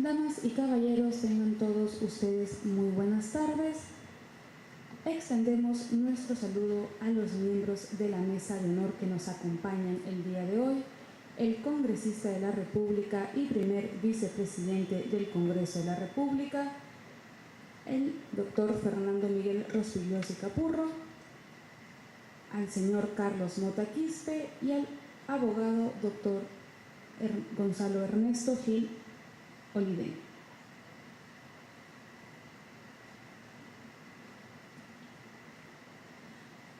Damas y caballeros, tengan todos ustedes muy buenas tardes. Extendemos nuestro saludo a los miembros de la mesa de honor que nos acompañan el día de hoy, el congresista de la República y primer vicepresidente del Congreso de la República, el doctor Fernando Miguel Rospigliosi Capurro, al señor Carlos Mota Quispe y al abogado doctor Gonzalo Ernesto Gil Oliveira.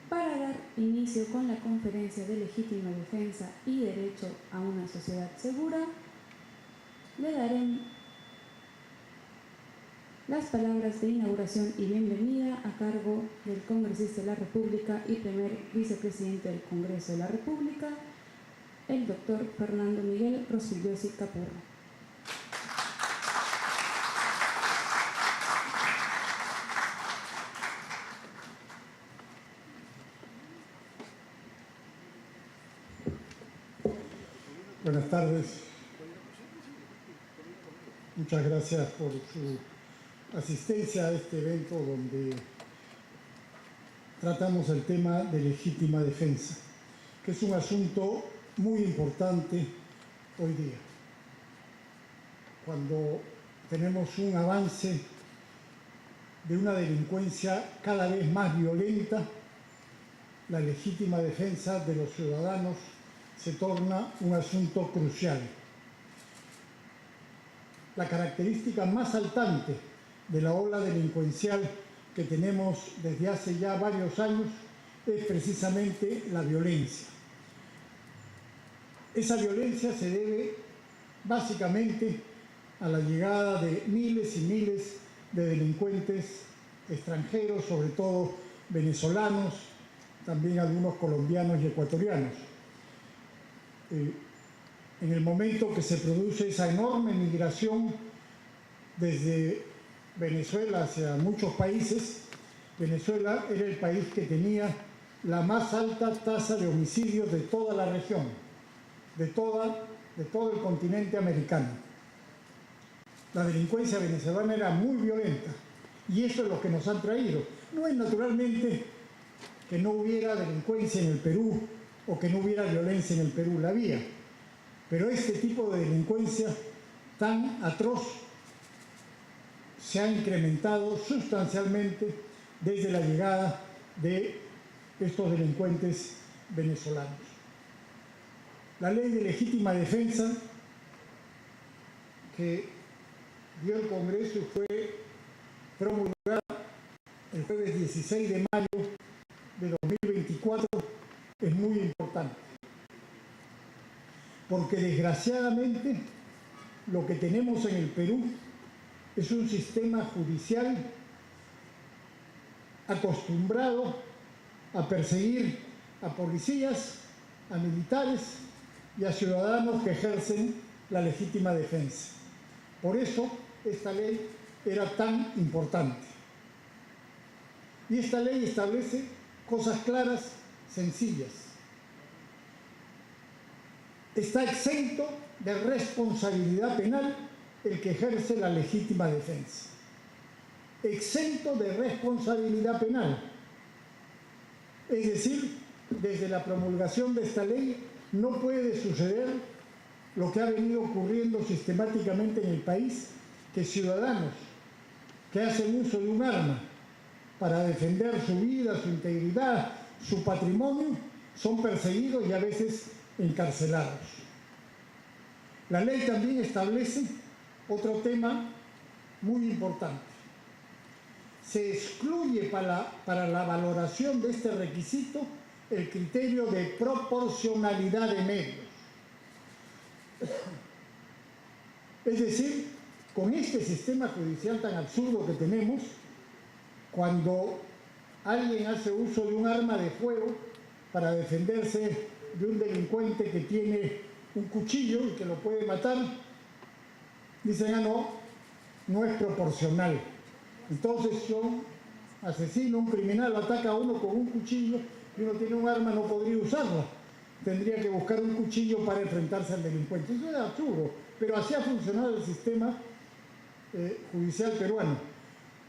Para dar inicio con la conferencia de legítima defensa y derecho a una sociedad segura, le daré las palabras de inauguración y bienvenida a cargo del congresista de la República y primer vicepresidente del Congreso de la República, el doctor Fernando Miguel Rospigliosi Capurro. Buenas tardes. Muchas gracias por su asistencia a este evento donde tratamos el tema de legítima defensa, que es un asunto muy importante hoy día. Cuando tenemos un avance de una delincuencia cada vez más violenta, la legítima defensa de los ciudadanos se torna un asunto crucial. La característica más saltante de la ola delincuencial que tenemos desde hace ya varios años es precisamente la violencia. Esa violencia se debe básicamente a la llegada de miles y miles de delincuentes extranjeros, sobre todo venezolanos, también algunos colombianos y ecuatorianos. En el momento que se produce esa enorme migración desde Venezuela hacia muchos países, Venezuela era el país que tenía la más alta tasa de homicidios de toda la región, de todo el continente americano. La delincuencia venezolana era muy violenta y eso es lo que nos han traído. No es naturalmente que no hubiera delincuencia en el Perú o que no hubiera violencia en el Perú, la había. Pero este tipo de delincuencia tan atroz se ha incrementado sustancialmente desde la llegada de estos delincuentes venezolanos. La ley de legítima defensa que dio el Congreso y fue promulgada el jueves 16 de mayo de 2024 es muy importante, porque desgraciadamente lo que tenemos en el Perú es un sistema judicial acostumbrado a perseguir a policías, a militares y a ciudadanos que ejercen la legítima defensa. Por eso esta ley era tan importante. Y esta ley establece cosas claras, sencillas. Está exento de responsabilidad penal el que ejerce la legítima defensa. Exento de responsabilidad penal. Es decir, desde la promulgación de esta ley no puede suceder lo que ha venido ocurriendo sistemáticamente en el país, que ciudadanos que hacen uso de un arma para defender su vida, su integridad, su patrimonio, son perseguidos y a veces encarcelados. La ley también establece otro tema muy importante. Se excluye para la valoración de este requisito el criterio de proporcionalidad de medios. Es decir, con este sistema judicial tan absurdo que tenemos, cuando alguien hace uso de un arma de fuego para defenderse de un delincuente que tiene un cuchillo y que lo puede matar, dicen, no es proporcional. Entonces, si un asesino, un criminal ataca a uno con un cuchillo y uno tiene un arma, no podría usarla. Tendría que buscar un cuchillo para enfrentarse al delincuente. Eso es absurdo, pero así ha funcionado el sistema judicial peruano.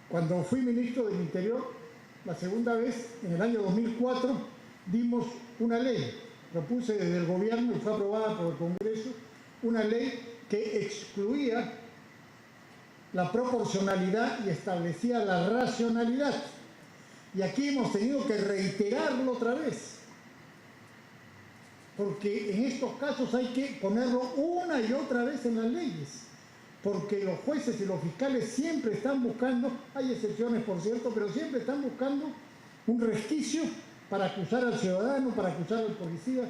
Cuando fui ministro del Interior, la segunda vez, en el año 2004, dimos una ley, propuse desde el gobierno y fue aprobada por el Congreso, una ley que excluía la proporcionalidad y establecía la racionalidad. Y aquí hemos tenido que reiterarlo otra vez, porque en estos casos hay que ponerlo una y otra vez en las leyes, porque los jueces y los fiscales siempre están buscando, hay excepciones por cierto, pero siempre están buscando un resquicio para acusar al ciudadano, para acusar al policía,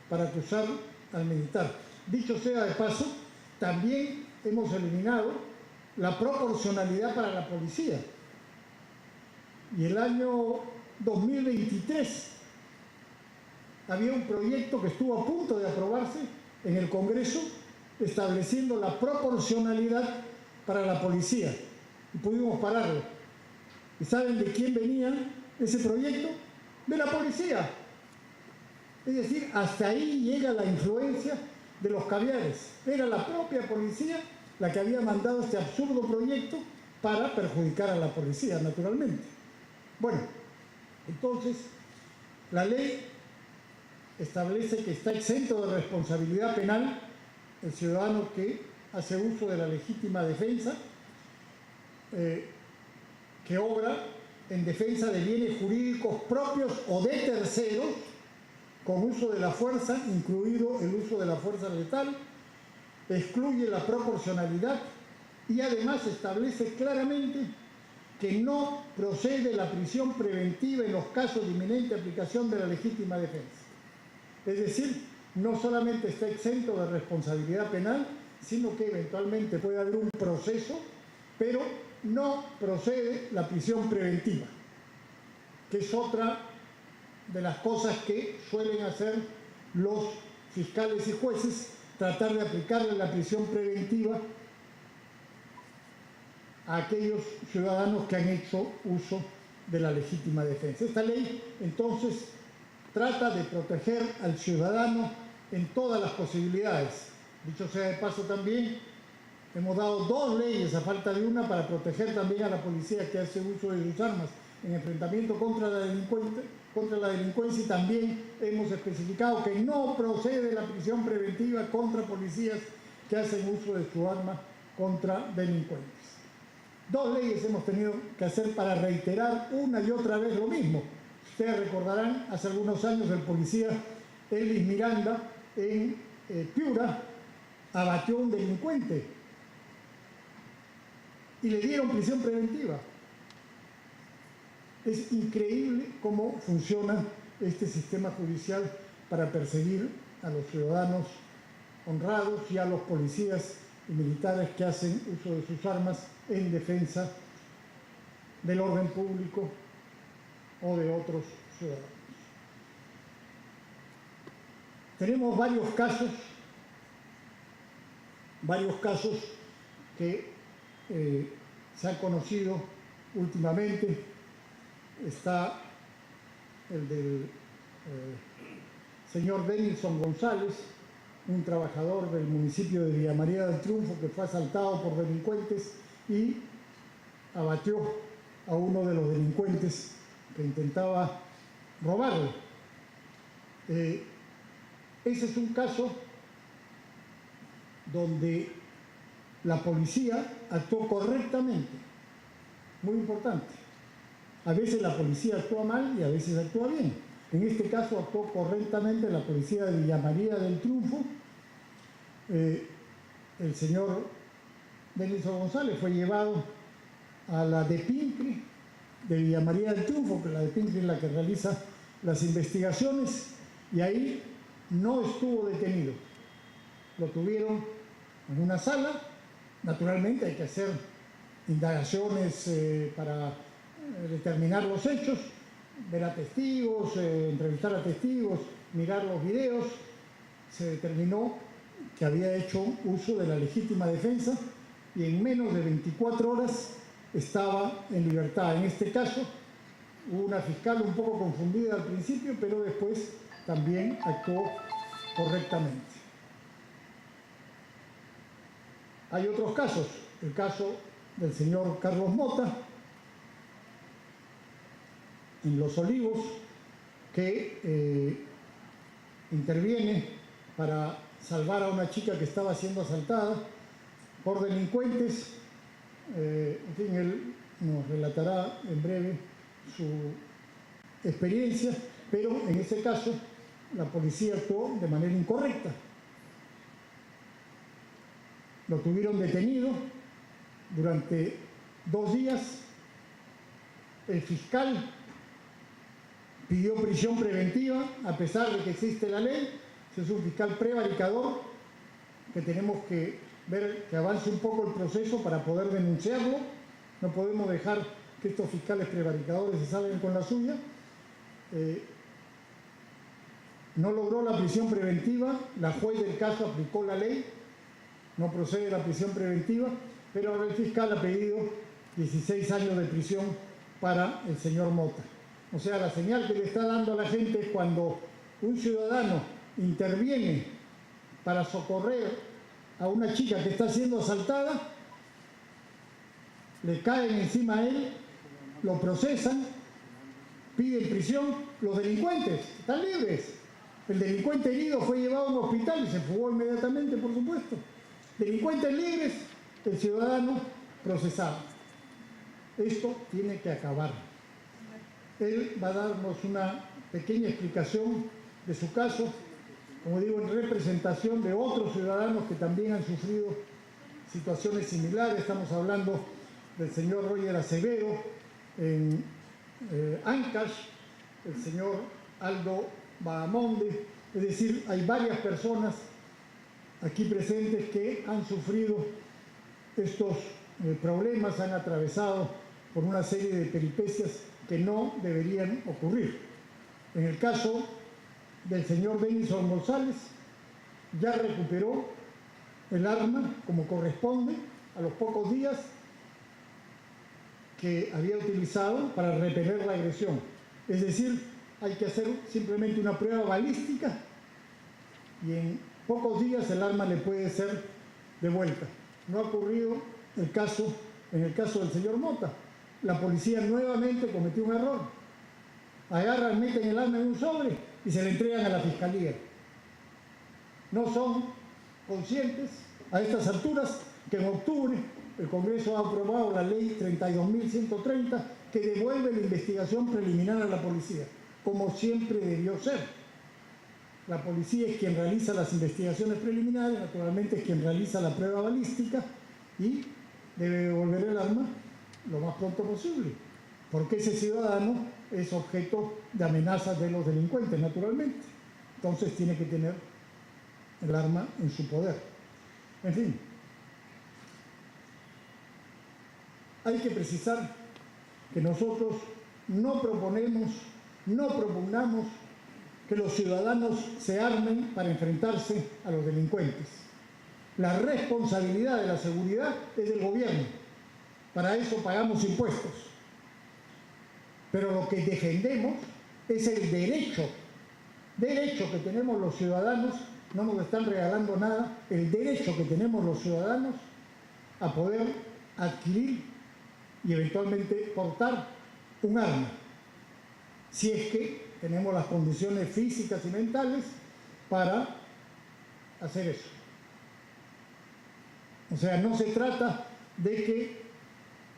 para acusar al militar. Dicho sea de paso, también hemos eliminado la proporcionalidad para la policía. Y el año 2023 había un proyecto que estuvo a punto de aprobarse en el Congreso estableciendo la proporcionalidad para la policía. Y pudimos pararlo. ¿Y saben de quién venía ese proyecto? De la policía. Es decir, hasta ahí llega la influencia de los caviares. Era la propia policía la que había mandado este absurdo proyecto para perjudicar a la policía, naturalmente. Bueno, entonces, la ley establece que está exento de responsabilidad penal el ciudadano que hace uso de la legítima defensa, que obra en defensa de bienes jurídicos propios o de terceros, con uso de la fuerza, incluido el uso de la fuerza letal, excluye la proporcionalidad y además establece claramente que no procede la prisión preventiva en los casos de inminente aplicación de la legítima defensa. Es decir, no solamente está exento de responsabilidad penal, sino que eventualmente puede haber un proceso, pero no procede la prisión preventiva, que es otra de las cosas que suelen hacer los fiscales y jueces, tratar de aplicarle la prisión preventiva a aquellos ciudadanos que han hecho uso de la legítima defensa. Esta ley, entonces, trata de proteger al ciudadano en todas las posibilidades. Dicho sea de paso también, hemos dado 2 leyes a falta de una para proteger también a la policía que hace uso de sus armas en enfrentamiento contra la delincuencia, y también hemos especificado que no procede la prisión preventiva contra policías que hacen uso de su arma contra delincuentes. 2 leyes hemos tenido que hacer para reiterar una y otra vez lo mismo. Ustedes recordarán, hace algunos años el policía Elvis Miranda en Piura abatió a un delincuente y le dieron prisión preventiva. Es increíble cómo funciona este sistema judicial para perseguir a los ciudadanos honrados y a los policías y militares que hacen uso de sus armas en defensa del orden público o de otros ciudadanos. Tenemos varios casos que se han conocido últimamente. Está el del señor Denilson González, un trabajador del municipio de Villa María del Triunfo que fue asaltado por delincuentes y abatió a uno de los delincuentes que intentaba robarle. Ese es un caso donde la policía actuó correctamente, muy importante. A veces la policía actúa mal y a veces actúa bien. En este caso actuó correctamente la policía de Villa María del Triunfo. El señor Denilson González fue llevado a la DEPINCRE de Villa María del Triunfo, que la DEPINCRE es la que realiza las investigaciones, y ahí no estuvo detenido. Lo tuvieron en una sala. Naturalmente hay que hacer indagaciones para determinar los hechos, ver a testigos, entrevistar a testigos, mirar los videos. Se determinó que había hecho uso de la legítima defensa y en menos de 24 horas estaba en libertad. En este caso hubo una fiscal un poco confundida al principio, pero después también actuó correctamente. Hay otros casos. El caso del señor Carlos Mota, en Los Olivos, que interviene para salvar a una chica que estaba siendo asaltada por delincuentes. En fin, él nos relatará en breve su experiencia, pero en ese caso la policía actuó de manera incorrecta. Lo tuvieron detenido durante 2 días. El fiscal pidió prisión preventiva, a pesar de que existe la ley. Es un fiscal prevaricador, que tenemos que ver que avance un poco el proceso para poder denunciarlo. No podemos dejar que estos fiscales prevaricadores se salgan con la suya. No logró la prisión preventiva, la juez del caso aplicó la ley, no procede la prisión preventiva, pero ahora el fiscal ha pedido 16 años de prisión para el señor Mota. O sea, la señal que le está dando a la gente es cuando un ciudadano interviene para socorrer a una chica que está siendo asaltada, le caen encima a él, lo procesan, piden prisión. Los delincuentes están libres. El delincuente herido fue llevado a un hospital y se fugó inmediatamente, por supuesto. Delincuentes libres, el ciudadano procesado. Esto tiene que acabar. Él va a darnos una pequeña explicación de su caso, como digo, en representación de otros ciudadanos que también han sufrido situaciones similares. Estamos hablando del señor Roger Acevedo en Ancash, el señor Aldo Bahamonde. Es decir, hay varias personas aquí presentes que han sufrido estos problemas, han atravesado por una serie de peripecias que no deberían ocurrir. En el caso del señor Denison González, ya recuperó el arma como corresponde a los pocos días que había utilizado para repeler la agresión. Es decir, hay que hacer simplemente una prueba balística y en pocos días el arma le puede ser devuelta. No ha ocurrido en el caso del señor Mota. La policía nuevamente cometió un error. Agarran, meten el arma en un sobre y se le entregan a la fiscalía. No son conscientes a estas alturas que en octubre el Congreso ha aprobado la ley 32.130 que devuelve la investigación preliminar a la policía, como siempre debió ser. La policía es quien realiza las investigaciones preliminares, naturalmente es quien realiza la prueba balística y debe devolver el arma lo más pronto posible, porque ese ciudadano es objeto de amenazas de los delincuentes, naturalmente. Entonces tiene que tener el arma en su poder. En fin, hay que precisar que nosotros no propugnamos que los ciudadanos se armen para enfrentarse a los delincuentes. La responsabilidad de la seguridad es del gobierno. Para eso pagamos impuestos. Pero lo que defendemos es el derecho que tenemos los ciudadanos, no nos están regalando nada, el derecho que tenemos los ciudadanos a poder adquirir y eventualmente portar un arma, si es que tenemos las condiciones físicas y mentales para hacer eso. O sea, no se trata de que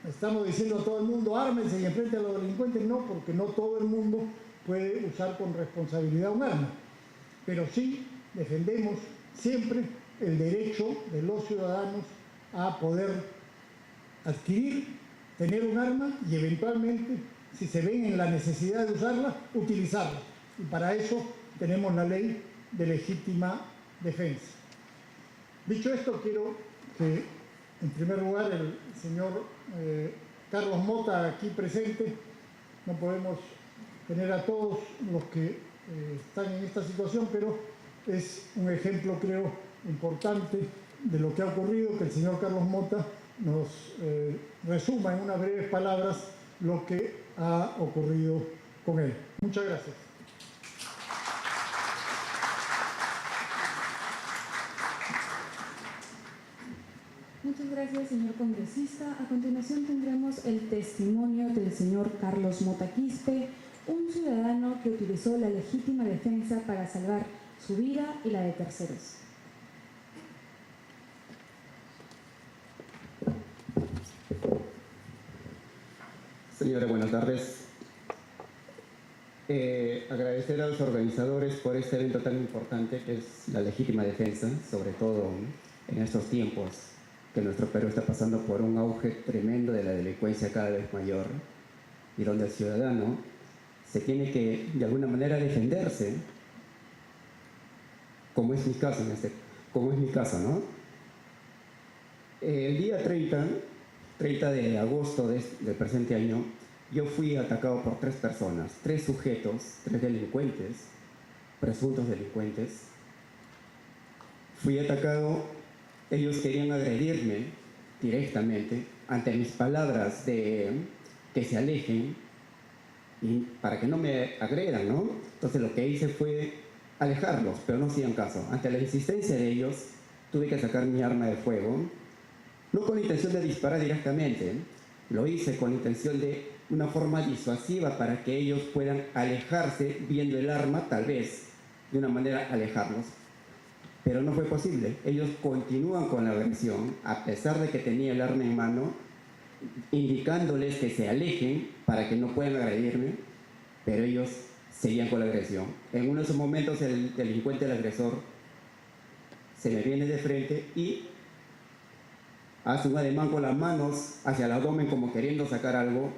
estamos diciendo a todo el mundo ármense y enfrenten a los delincuentes, no, porque no todo el mundo puede usar con responsabilidad un arma, pero sí defendemos siempre el derecho de los ciudadanos a poder adquirir, tener un arma y eventualmente, si se ven en la necesidad de usarla, utilizarla. Y para eso tenemos la ley de legítima defensa. Dicho esto, quiero que, en primer lugar, el señor Carlos Mota aquí presente, no podemos tener a todos los que están en esta situación, pero es un ejemplo, creo, importante de lo que ha ocurrido, que el señor Carlos Mota nos resuma en unas breves palabras lo que ha ocurrido con él. Muchas gracias. Muchas gracias, señor congresista. A continuación tendremos el testimonio del señor Carlos Mota Quispe, un ciudadano que utilizó la legítima defensa para salvar su vida y la de terceros. Señora, buenas tardes. Agradecer a los organizadores por este evento tan importante que es la legítima defensa, sobre todo en estos tiempos que nuestro Perú está pasando por un auge tremendo de la delincuencia cada vez mayor y donde el ciudadano se tiene que de alguna manera defenderse, como es mi caso, ¿no? El día 30 de agosto del presente año, yo fui atacado por 3 personas, 3 sujetos, 3 delincuentes, presuntos delincuentes. Fui atacado, ellos querían agredirme directamente ante mis palabras de que se alejen y para que no me agredan, ¿no? Entonces lo que hice fue alejarlos, pero no hacían caso. Ante la insistencia de ellos, tuve que sacar mi arma de fuego, no con la intención de disparar directamente, lo hice con la intención de una forma disuasiva para que ellos puedan alejarse viendo el arma, tal vez de una manera alejarlos. Pero no fue posible. Ellos continúan con la agresión, a pesar de que tenía el arma en mano, indicándoles que se alejen para que no puedan agredirme, pero ellos seguían con la agresión. En uno de esos momentos el delincuente, el agresor, se me viene de frente y hace un ademán con las manos hacia el abdomen como queriendo sacar algo.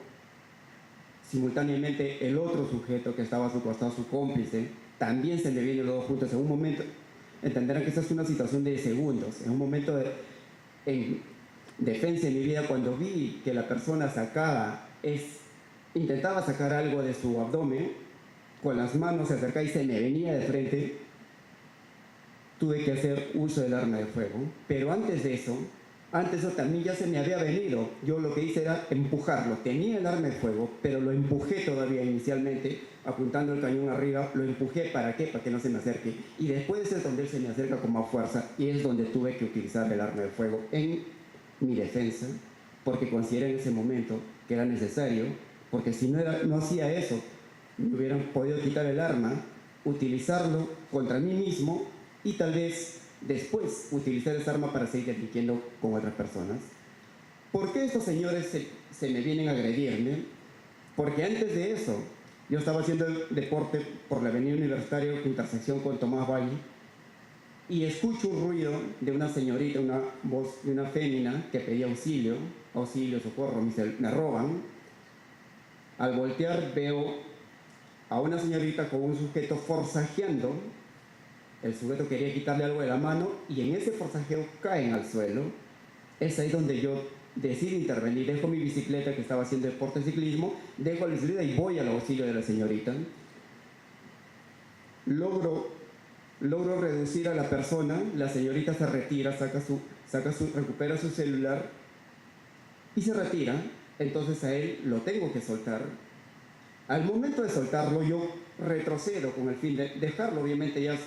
Simultáneamente el otro sujeto que estaba a su costado, su cómplice, también se le vienen los dos juntos. En un momento, entenderán que esta es una situación de segundos. En un momento en defensa de mi vida, cuando vi que la persona intentaba sacar algo de su abdomen, con las manos se acercaba y se me venía de frente, tuve que hacer uso del arma de fuego. Pero antes de eso también ya se me había venido. Yo lo que hice era empujarlo. Tenía el arma de fuego, pero lo empujé todavía inicialmente, apuntando el cañón arriba. Lo empujé, ¿para qué? Para que no se me acerque. Y después es donde él se me acerca con más fuerza y es donde tuve que utilizar el arma de fuego en mi defensa, porque consideré en ese momento que era necesario, porque si no hacía eso, me hubieran podido quitar el arma, utilizarlo contra mí mismo y tal vez después utilizar esa arma para seguir delinquiendo con otras personas. ¿Por qué estos señores se me vienen a agredirme? Porque antes de eso, yo estaba haciendo el deporte por la avenida Universitaria, intersección con Tomás Valle, y escucho un ruido de una señorita, una voz de una fémina que pedía auxilio, socorro, me roban. Al voltear veo a una señorita con un sujeto forcejeando. El sujeto quería quitarle algo de la mano y en ese forcejeo caen al suelo. Es ahí donde yo decido intervenir. Dejo mi bicicleta, que estaba haciendo deporte de ciclismo, dejo la bicicleta y voy al auxilio de la señorita. Logro reducir a la persona. La señorita se retira, recupera su celular y se retira. Entonces a él lo tengo que soltar. Al momento de soltarlo, yo retrocedo con el fin de dejarlo. Obviamente ya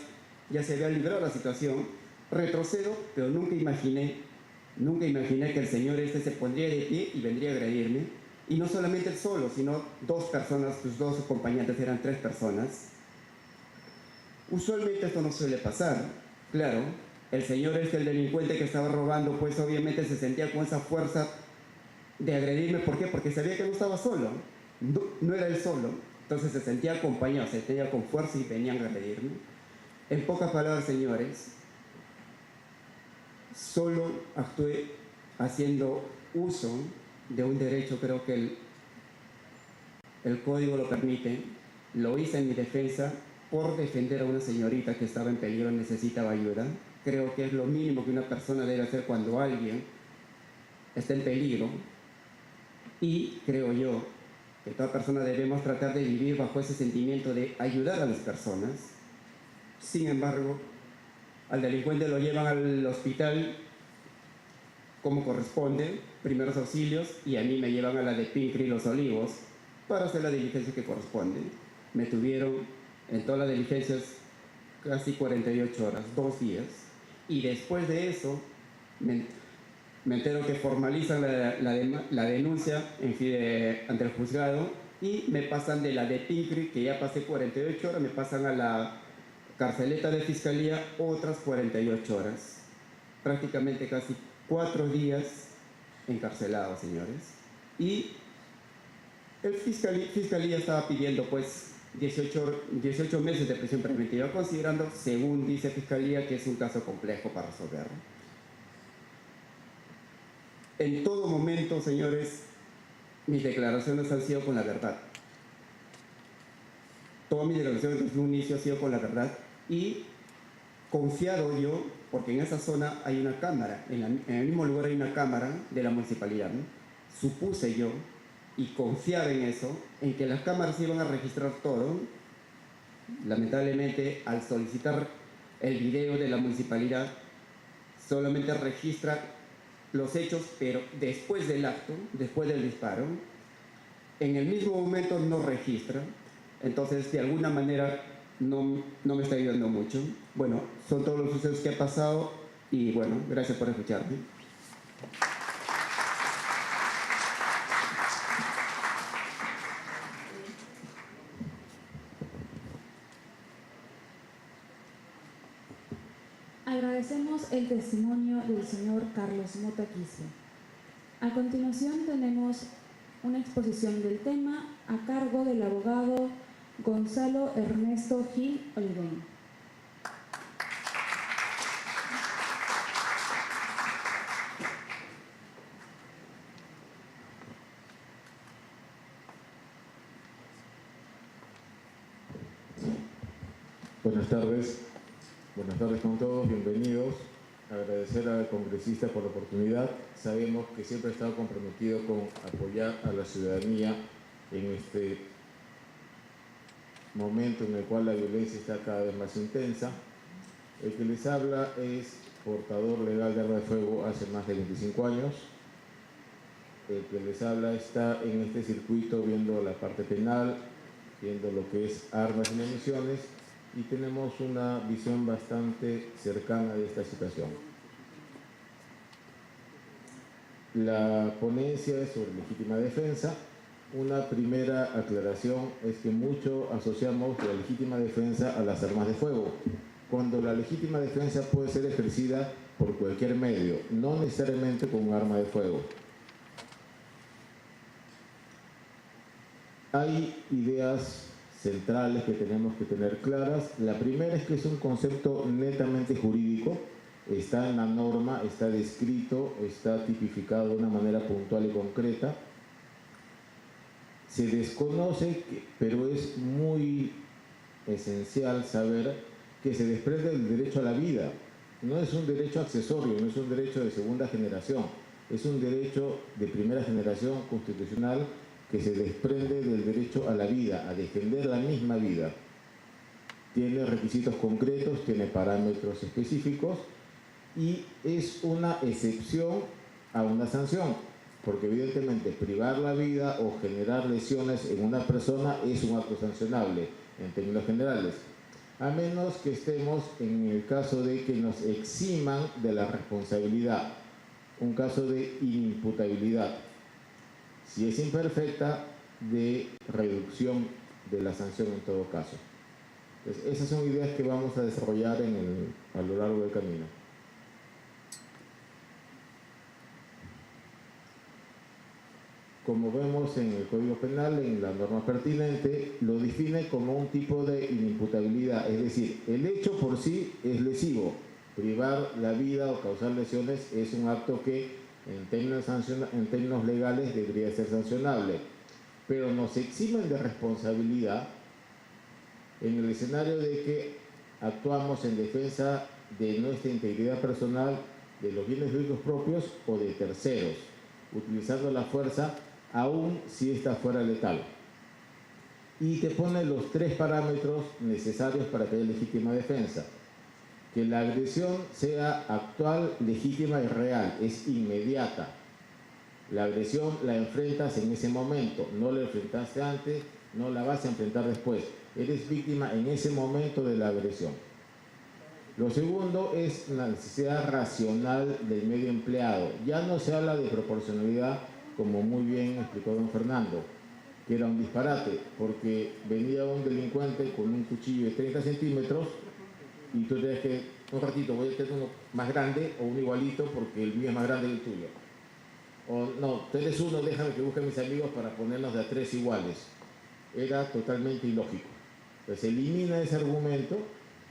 se había librado la situación. Retrocedo, pero nunca imaginé que el señor se pondría de pie y vendría a agredirme. Y no solamente él solo, sino 2 personas, sus 2 acompañantes, eran 3 personas. Usualmente esto no suele pasar. Claro, el señor el delincuente que estaba robando, pues obviamente se sentía con esa fuerza de agredirme. ¿Por qué? Porque sabía que no estaba solo. No era él solo. Entonces se sentía acompañado, se sentía con fuerza y venían a agredirme. En pocas palabras, señores, solo actué haciendo uso de un derecho, creo que el código lo permite. Lo hice en mi defensa por defender a una señorita que estaba en peligro y necesitaba ayuda. Creo que es lo mínimo que una persona debe hacer cuando alguien está en peligro. Y creo yo que toda persona debemos tratar de vivir bajo ese sentimiento de ayudar a las personas. Sin embargo, al delincuente lo llevan al hospital como corresponde, primeros auxilios, y a mí me llevan a la de Pincri Los Olivos para hacer la diligencia que corresponde. Me tuvieron en todas las diligencias casi 48 horas, 2 días, y después de eso me entero que formalizan la denuncia ante el juzgado y me pasan de la de Pincri, que ya pasé 48 horas, me pasan a la carceleta de fiscalía otras 48 horas. Prácticamente casi 4 días encarcelado, señores. Y el fiscalía estaba pidiendo pues 18 meses de prisión preventiva, considerando, según dice Fiscalía, que es un caso complejo para resolverlo. En todo momento, señores, mis declaraciones han sido con la verdad. Todas mis declaraciones desde un inicio han sido con la verdad y confiado yo, porque en esa zona hay una cámara, en el mismo lugar hay una cámara de la municipalidad, ¿no? Supuse yo y confiaba en eso, en que las cámaras iban a registrar todo. Lamentablemente, al solicitar el video de la municipalidad, solamente registra los hechos, pero después del acto, después del disparo, en el mismo momento no registra. Entonces, de alguna manera, no me está ayudando mucho. Bueno, son todos los sucesos que ha pasado y bueno, gracias por escucharme. Agradecemos el testimonio del señor Carlos Mota Quispe. A continuación tenemos una exposición del tema a cargo del abogado Gonzalo Ernesto Gil Olivén. Buenas tardes con todos, bienvenidos. Agradecer al congresista por la oportunidad. Sabemos que siempre ha estado comprometido con apoyar a la ciudadanía en este momento en el cual la violencia está cada vez más intensa. El que les habla es portador legal de arma de fuego hace más de 25 años. El que les habla está en este circuito viendo la parte penal, viendo lo que es armas y municiones, y tenemos una visión bastante cercana de esta situación. La ponencia es sobre legítima defensa. Una primera aclaración es que mucho asociamos la legítima defensa a las armas de fuego, cuando la legítima defensa puede ser ejercida por cualquier medio, no necesariamente con un arma de fuego. Hay ideas centrales que tenemos que tener claras. La primera es que es un concepto netamente jurídico, está en la norma, está descrito, está tipificado de una manera puntual y concreta. Se desconoce, pero es muy esencial saber que se desprende del derecho a la vida. No es un derecho accesorio, no es un derecho de segunda generación, es un derecho de primera generación constitucional que se desprende del derecho a la vida, a defender la misma vida. Tiene requisitos concretos, tiene parámetros específicos y es una excepción a una sanción, porque evidentemente privar la vida o generar lesiones en una persona es un acto sancionable en términos generales, a menos que estemos en el caso de que nos eximan de la responsabilidad, un caso de inimputabilidad. Si es imperfecta, de reducción de la sanción en todo caso. Entonces, esas son ideas que vamos a desarrollar a lo largo del camino. Como vemos en el Código Penal, en la norma pertinente, lo define como un tipo de inimputabilidad, es decir, el hecho por sí es lesivo. Privar la vida o causar lesiones es un acto que en términos legales debería ser sancionable, pero nos eximen de responsabilidad en el escenario de que actuamos en defensa de nuestra integridad personal, de los bienes jurídicos propios o de terceros, utilizando la fuerza aun si ésta fuera letal. Y te pone los 3 parámetros necesarios para que haya legítima defensa. Que la agresión sea actual, legítima y real, es inmediata. La agresión la enfrentas en ese momento, no la enfrentaste antes, no la vas a enfrentar después. Eres víctima en ese momento de la agresión. Lo segundo es la necesidad racional del medio empleado. Ya no se habla de proporcionalidad, como muy bien explicó don Fernando, que era un disparate, porque venía un delincuente con un cuchillo de 30 centímetros y tú tienes que, un ratito, voy a tener uno más grande o uno igualito porque el mío es más grande que el tuyo. O no, tú eres uno, déjame que busque a mis amigos para ponernos de a 3 iguales. Era totalmente ilógico. Entonces elimina ese argumento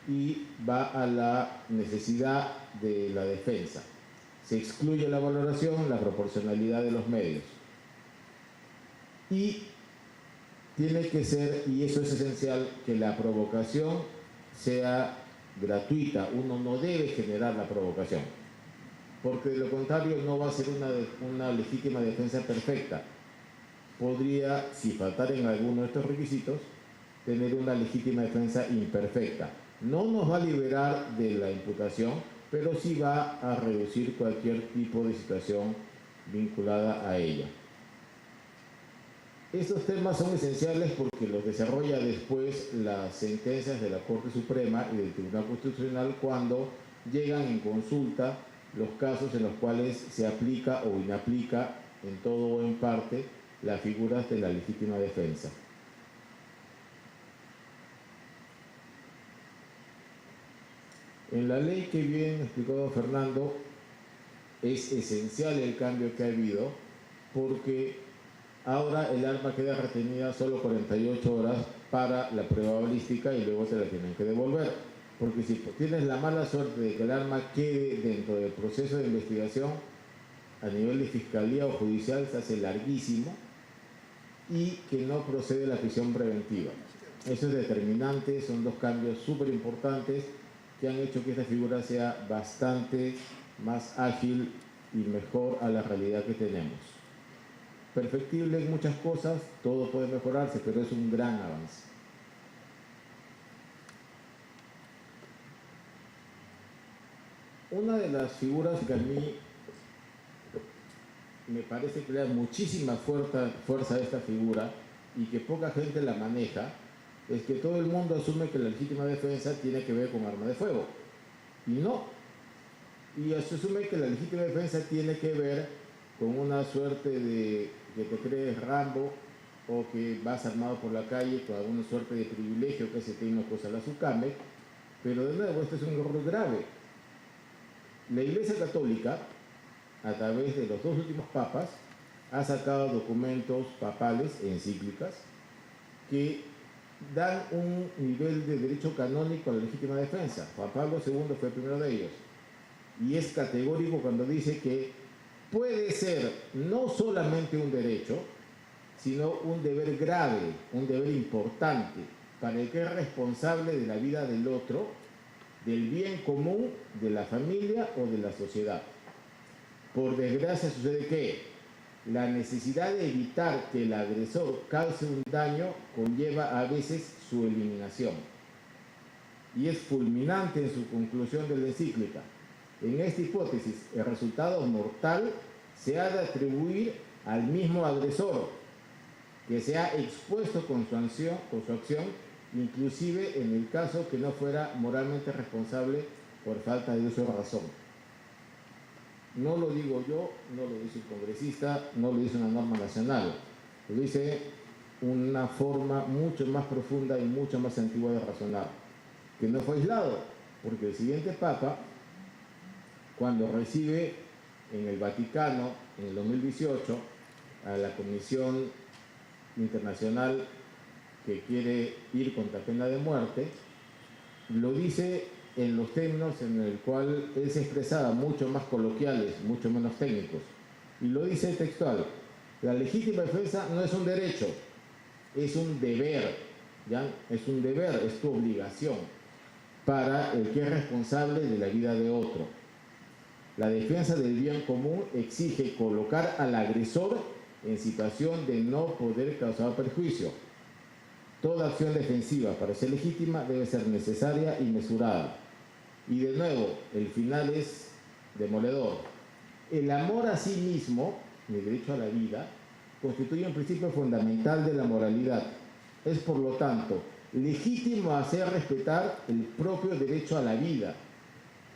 y va a la necesidad de la defensa. Se excluye la valoración, la proporcionalidad de los medios. Y tiene que ser, y eso es esencial, que la provocación sea gratuita. Uno no debe generar la provocación, porque de lo contrario no va a ser una legítima defensa perfecta. Podría, si faltaran alguno de estos requisitos, tener una legítima defensa imperfecta. No nos va a liberar de la imputación, pero sí va a reducir cualquier tipo de situación vinculada a ella. Estos temas son esenciales porque los desarrolla después las sentencias de la Corte Suprema y del Tribunal Constitucional cuando llegan en consulta los casos en los cuales se aplica o inaplica en todo o en parte las figuras de la legítima defensa. En la ley que bien explicó don Fernando, es esencial el cambio que ha habido porque ahora el arma queda retenida solo 48 horas para la prueba balística y luego se la tienen que devolver. Porque si tienes la mala suerte de que el arma quede dentro del proceso de investigación, a nivel de fiscalía o judicial se hace larguísimo y que no procede la prisión preventiva. Eso es determinante, son dos cambios súper importantes que han hecho que esta figura sea bastante más ágil y mejor a la realidad que tenemos. Perfectible en muchas cosas, todo puede mejorarse, pero es un gran avance. Una de las figuras que a mí me parece que le da muchísima fuerza a esta figura y que poca gente la maneja, es que todo el mundo asume que la legítima defensa tiene que ver con arma de fuego. Y no. Y se asume que la legítima defensa tiene que ver con una suerte de que te crees Rambo o que vas armado por la calle con alguna suerte de privilegio que se tiene una cosa a la Sucame. Pero de nuevo, esto es un error grave. La Iglesia Católica, a través de los dos últimos papas, ha sacado documentos papales, encíclicas, que dan un nivel de derecho canónico a la legítima defensa. Juan Pablo II fue el primero de ellos. Y es categórico cuando dice que puede ser no solamente un derecho, sino un deber grave, un deber importante, para el que es responsable de la vida del otro, del bien común, de la familia o de la sociedad. Por desgracia sucede que la necesidad de evitar que el agresor cause un daño conlleva a veces su eliminación. Y es fulminante en su conclusión de la encíclica. En esta hipótesis, el resultado mortal se ha de atribuir al mismo agresor, que se ha expuesto con su acción, inclusive en el caso que no fuera moralmente responsable por falta de uso de razón. No lo digo yo, no lo dice un congresista, no lo dice una norma nacional, lo dice una forma mucho más profunda y mucho más antigua de razonar, que no fue aislado, porque el siguiente Papa, cuando recibe en el Vaticano, en el 2018, a la Comisión Internacional que quiere ir contra pena de muerte, lo dice en los términos en el cual él se expresaba, mucho más coloquiales, mucho menos técnicos. Y lo dice textual: la legítima defensa no es un derecho, es un deber, ¿ya? Es un deber, es tu obligación para el que es responsable de la vida de otro. La defensa del bien común exige colocar al agresor en situación de no poder causar perjuicio. Toda acción defensiva, para ser legítima, debe ser necesaria y mesurada. Y de nuevo, el final es demoledor. El amor a sí mismo, el derecho a la vida, constituye un principio fundamental de la moralidad. Es, por lo tanto, legítimo hacer respetar el propio derecho a la vida,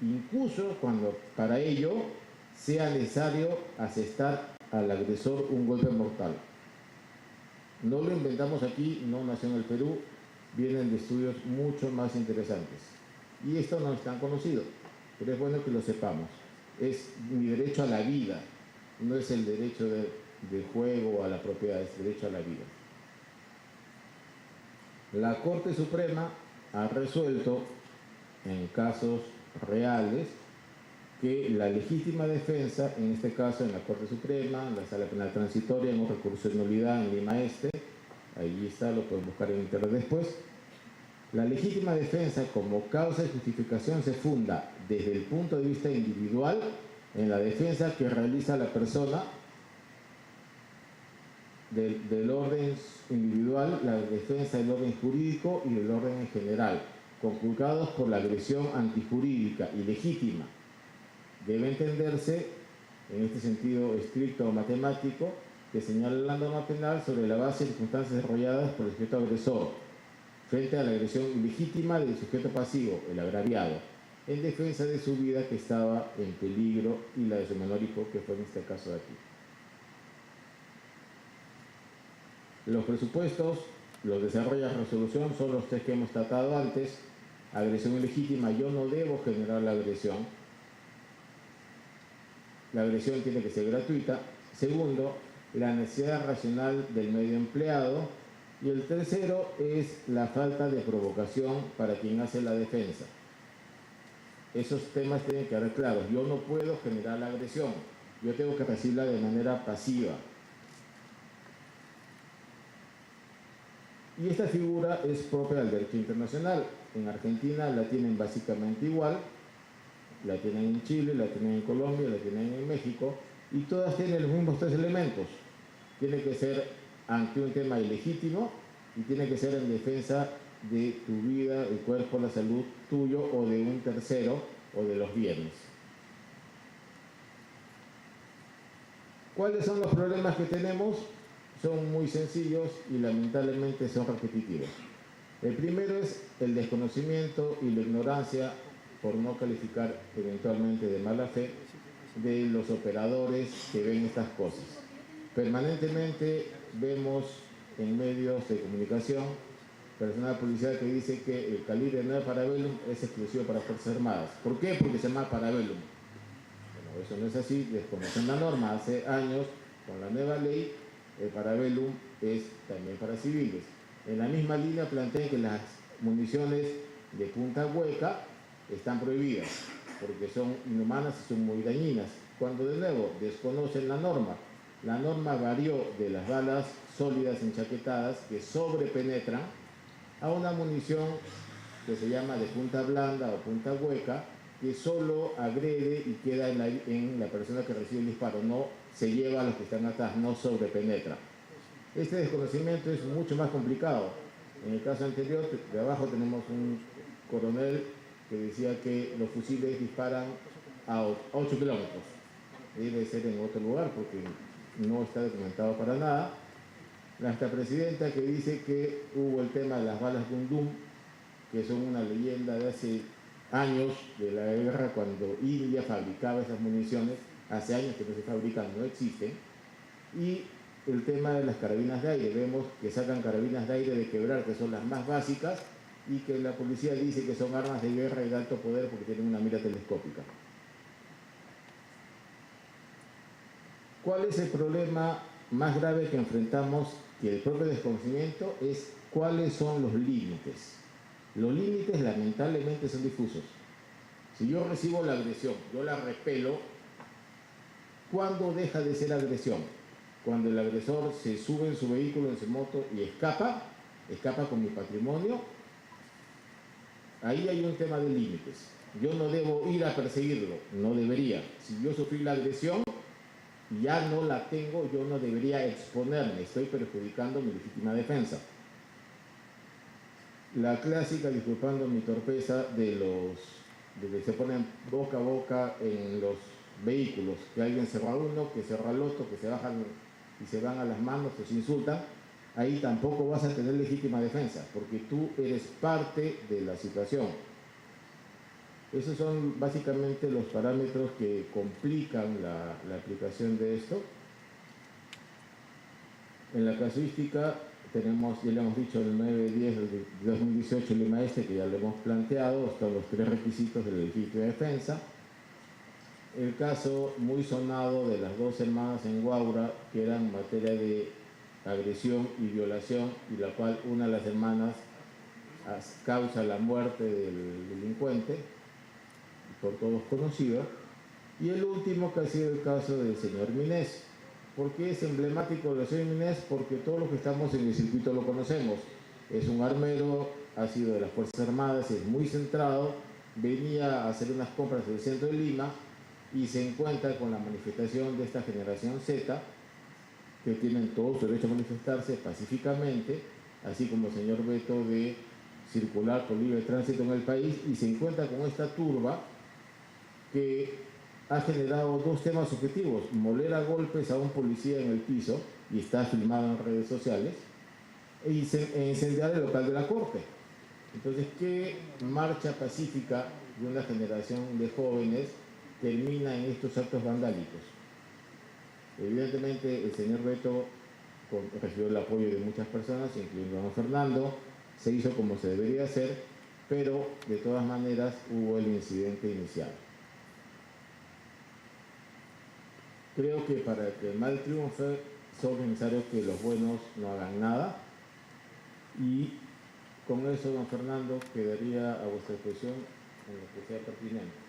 incluso cuando para ello sea necesario asestar al agresor un golpe mortal. No lo inventamos aquí, no nació en el Perú, vienen de estudios mucho más interesantes. Y esto no es tan conocido, pero es bueno que lo sepamos. Es mi derecho a la vida, no es el derecho de juego a la propiedad, es el derecho a la vida. La Corte Suprema ha resuelto en casos reales que la legítima defensa, en este caso en la Corte Suprema, en la Sala Penal Transitoria, en un recurso de nulidad en Lima Este, ahí está, lo pueden buscar en internet después. La legítima defensa como causa de justificación se funda desde el punto de vista individual en la defensa que realiza la persona del orden individual, la defensa del orden jurídico y del orden en general, conculcados por la agresión antijurídica y legítima. Debe entenderse, en este sentido estricto o matemático, que señala la norma penal sobre la base de circunstancias desarrolladas por el sujeto agresor, frente a la agresión ilegítima del sujeto pasivo, el agraviado, en defensa de su vida que estaba en peligro y la de su menor hijo, que fue en este caso de aquí. Los presupuestos los desarrolla la resolución, son los tres que hemos tratado antes. Agresión ilegítima, yo no debo generar la agresión. La agresión tiene que ser gratuita. Segundo, la necesidad racional del medio empleado. Y el tercero es la falta de provocación para quien hace la defensa. Esos temas tienen que quedar claros. Yo no puedo generar la agresión, yo tengo que recibirla de manera pasiva. Y esta figura es propia del derecho internacional. En Argentina la tienen básicamente igual, la tienen en Chile, la tienen en Colombia, la tienen en México, y todas tienen los mismos tres elementos. Tiene que ser ante un tema ilegítimo y tiene que ser en defensa de tu vida, el cuerpo, la salud tuyo o de un tercero o de los bienes. ¿Cuáles son los problemas que tenemos? Son muy sencillos y lamentablemente son repetitivos. El primero es el desconocimiento y la ignorancia, por no calificar eventualmente de mala fe, de los operadores que ven estas cosas. Permanentemente vemos en medios de comunicación personal policial que dice que el calibre 9 Parabellum es exclusivo para Fuerzas Armadas. ¿Por qué? Porque se llama Parabellum. Bueno, eso no es así, desconocen la norma. Hace años, con la nueva ley, el Parabellum es también para civiles. En la misma línea plantean que las municiones de punta hueca están prohibidas porque son inhumanas y son muy dañinas, cuando de nuevo desconocen la norma. La norma varió de las balas sólidas enchaquetadas que sobrepenetran a una munición que se llama de punta blanda o punta hueca, que solo agrede y queda en la persona que recibe el disparo, no se lleva a los que están atrás, no sobrepenetra. Este desconocimiento es mucho más complicado. En el caso anterior, de abajo tenemos un coronel que decía que los fusiles disparan a 8 kilómetros. Debe ser en otro lugar porque no está documentado para nada. Nuestra presidenta que dice que hubo el tema de las balas Dum Dum, que son una leyenda de hace años de la guerra, cuando India fabricaba esas municiones, hace años que no se fabrican, no existen. Y el tema de las carabinas de aire, vemos que sacan carabinas de aire de quebrar, que son las más básicas, y que la policía dice que son armas de guerra y de alto poder porque tienen una mira telescópica. ¿Cuál es el problema más grave que enfrentamos? Que el propio desconocimiento es cuáles son los límites. Los límites lamentablemente son difusos. Si yo recibo la agresión, yo la repelo, ¿cuándo deja de ser agresión? Cuando el agresor se sube en su vehículo, en su moto y escapa con mi patrimonio. Ahí hay un tema de límites. Yo no debo ir a perseguirlo, no debería. Si yo sufrí la agresión, ya no la tengo, yo no debería exponerme, estoy perjudicando mi legítima defensa. La clásica, disculpando mi torpeza, de que se ponen boca a boca en los vehículos, que alguien cerra a uno, que cerra al otro, que se bajan y se van a las manos, se insultan, ahí tampoco vas a tener legítima defensa, porque tú eres parte de la situación. Esos son básicamente los parámetros que complican la aplicación de esto. En la casuística tenemos, ya le hemos dicho, el 9-10 de 2018 Lima Este, que ya lo hemos planteado, están los 3 requisitos del legítimo defensa. El caso muy sonado de las 2 hermanas en Huaura, que eran materia de agresión y violación, y la cual una de las hermanas causa la muerte del delincuente, por todos conocido. Y el último, que ha sido el caso del señor Minés. ¿Por qué es emblemático el señor Minés? Porque todos los que estamos en el circuito lo conocemos. Es un armero, ha sido de las Fuerzas Armadas, es muy centrado, venía a hacer unas compras del centro de Lima y se encuentra con la manifestación de esta generación Z, que tienen todo su derecho a manifestarse pacíficamente, así como el señor Beto, de circular por libre tránsito en el país, y se encuentra con esta turba que ha generado 2 temas objetivos: moler a golpes a un policía en el piso, y está filmado en redes sociales, e incendiar el local de la Corte. Entonces, ¿qué marcha pacífica de una generación de jóvenes termina en estos actos vandálicos? Evidentemente, el señor Beto recibió el apoyo de muchas personas, incluyendo a don Fernando, se hizo como se debería hacer, pero de todas maneras hubo el incidente inicial. Creo que para que el mal triunfe son necesarios que los buenos no hagan nada, y con eso, don Fernando, quedaría a vuestra disposición en lo que sea pertinente.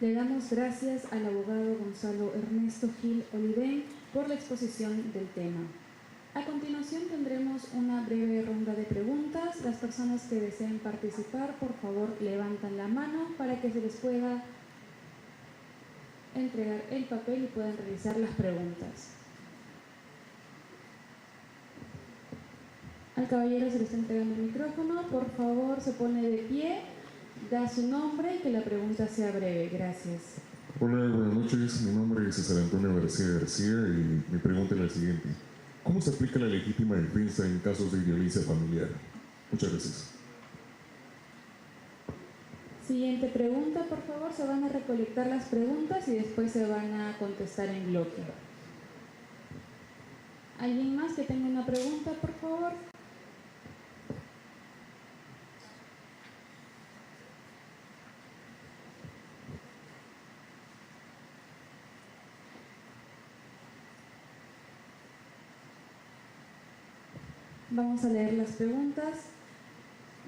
Le damos gracias al abogado Gonzalo Ernesto Gil Olivén por la exposición del tema. A continuación tendremos una breve ronda de preguntas. Las personas que deseen participar, por favor, levantan la mano para que se les pueda entregar el papel y puedan realizar las preguntas. Al caballero se le está entregando el micrófono. Por favor, se pone de pie, da su nombre y que la pregunta sea breve. Gracias. Hola, buenas noches. Mi nombre es César Antonio García y mi pregunta es la siguiente. ¿Cómo se aplica la legítima defensa en casos de violencia familiar? Muchas gracias. Siguiente pregunta, por favor. Se van a recolectar las preguntas y después se van a contestar en bloque. ¿Alguien más que tenga una pregunta, por favor? Vamos a leer las preguntas.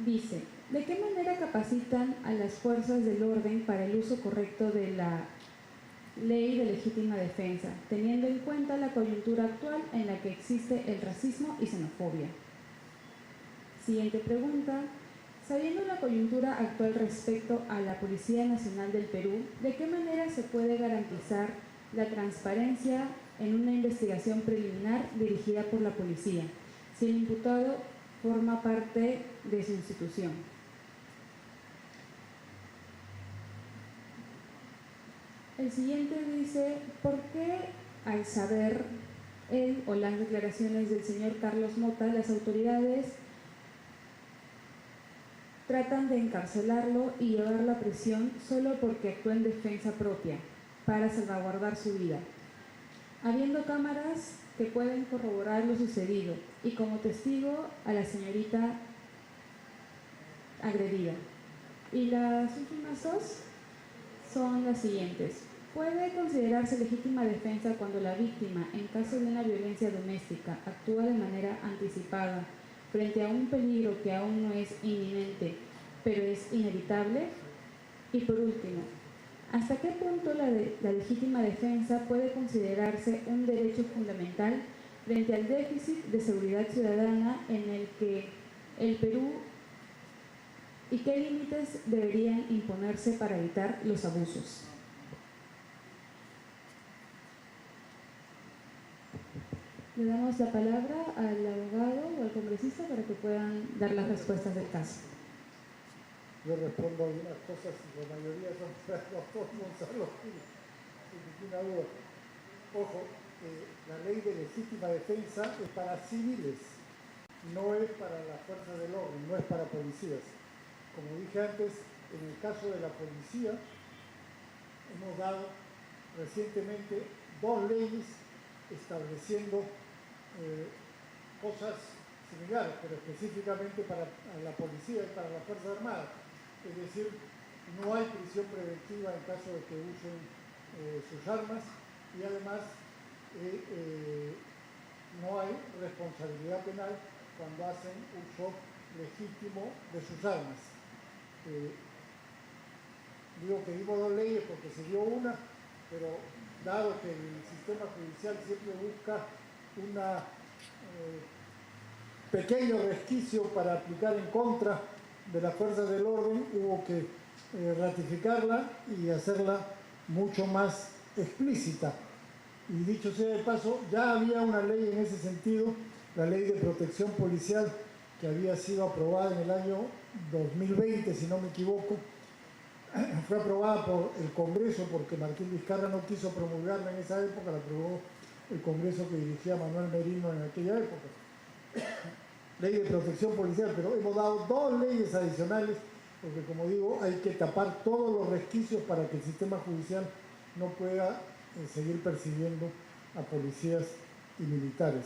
Dice, ¿de qué manera capacitan a las fuerzas del orden para el uso correcto de la ley de legítima defensa, teniendo en cuenta la coyuntura actual en la que existe el racismo y xenofobia? Siguiente pregunta. Sabiendo la coyuntura actual respecto a la Policía Nacional del Perú, ¿de qué manera se puede garantizar la transparencia en una investigación preliminar dirigida por la policía, si el imputado forma parte de su institución? El siguiente dice, ¿por qué al saber él o las declaraciones del señor Carlos Mota, las autoridades tratan de encarcelarlo y llevarlo a prisión solo porque actuó en defensa propia para salvaguardar su vida, habiendo cámaras que pueden corroborar lo sucedido y como testigo a la señorita agredida? Y las últimas 2 son las siguientes. ¿Puede considerarse legítima defensa cuando la víctima, en caso de una violencia doméstica, actúa de manera anticipada frente a un peligro que aún no es inminente, pero es inevitable? Y por último, ¿hasta qué punto la legítima defensa puede considerarse un derecho fundamental frente al déficit de seguridad ciudadana en el que el Perú, y qué límites deberían imponerse para evitar los abusos? Le damos la palabra al abogado o al congresista para que puedan dar las respuestas del caso. yo respondo algunas cosas y la mayoría son para el doctor Gonzalo Gil, sin ninguna duda. Ojo, la ley de legítima defensa es para civiles, no es para las fuerzas del orden, no es para policías. Como dije antes, en el caso de la policía, hemos dado recientemente 2 leyes estableciendo cosas similares, pero específicamente para la policía y para las Fuerzas Armadas. Es decir, no hay prisión preventiva en caso de que usen sus armas y además no hay responsabilidad penal cuando hacen uso legítimo de sus armas. Digo que dimos 2 leyes porque se dio una, pero dado que el sistema judicial siempre busca un pequeño resquicio para aplicar en contra de las fuerzas del orden, hubo que ratificarla y hacerla mucho más explícita. Y dicho sea de paso, ya había una ley en ese sentido, la Ley de Protección Policial, que había sido aprobada en el año 2020, si no me equivoco. Fue aprobada por el Congreso porque Martín Vizcarra no quiso promulgarla en esa época, la aprobó el Congreso que dirigía Manuel Merino en aquella época. Ley de Protección Policial, pero hemos dado 2 leyes adicionales porque, como digo, hay que tapar todos los resquicios para que el sistema judicial no pueda seguir persiguiendo a policías y militares.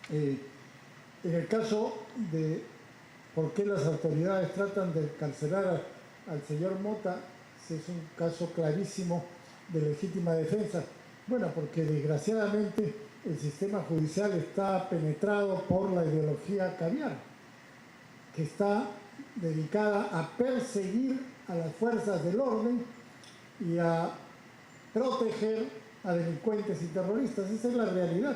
En el caso de por qué las autoridades tratan de encarcelar al señor Mota, si es un caso clarísimo de legítima defensa. Bueno, porque desgraciadamente el sistema judicial está penetrado por la ideología caviar, que está dedicada a perseguir a las fuerzas del orden y a proteger a delincuentes y terroristas. Esa es la realidad.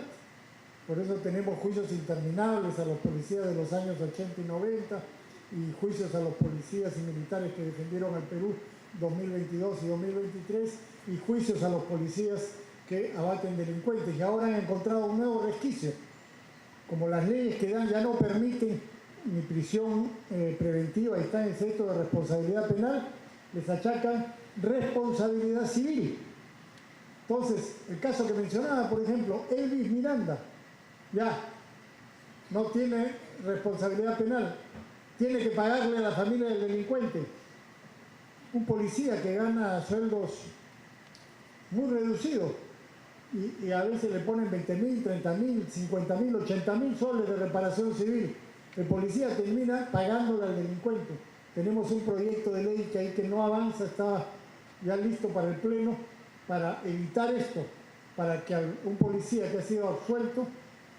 Por eso tenemos juicios interminables a los policías de los años 80 y 90 y juicios a los policías y militares que defendieron al Perú 2022 y 2023 y juicios a los policías que abaten delincuentes. Y ahora han encontrado un nuevo resquicio. Como las leyes que dan ya no permiten ni prisión preventiva y están exentos de responsabilidad penal, les achacan responsabilidad civil. Entonces, el caso que mencionaba, por ejemplo, Elvis Miranda, ya no tiene responsabilidad penal, tiene que pagarle a la familia del delincuente. Un policía que gana sueldos muy reducidos y a veces le ponen 20.000, 30.000, 50.000, 80.000 soles de reparación civil. El policía termina pagándole al delincuente. Tenemos un proyecto de ley que ahí que no avanza, está ya listo para el Pleno, para evitar esto, para que a un policía que ha sido absuelto,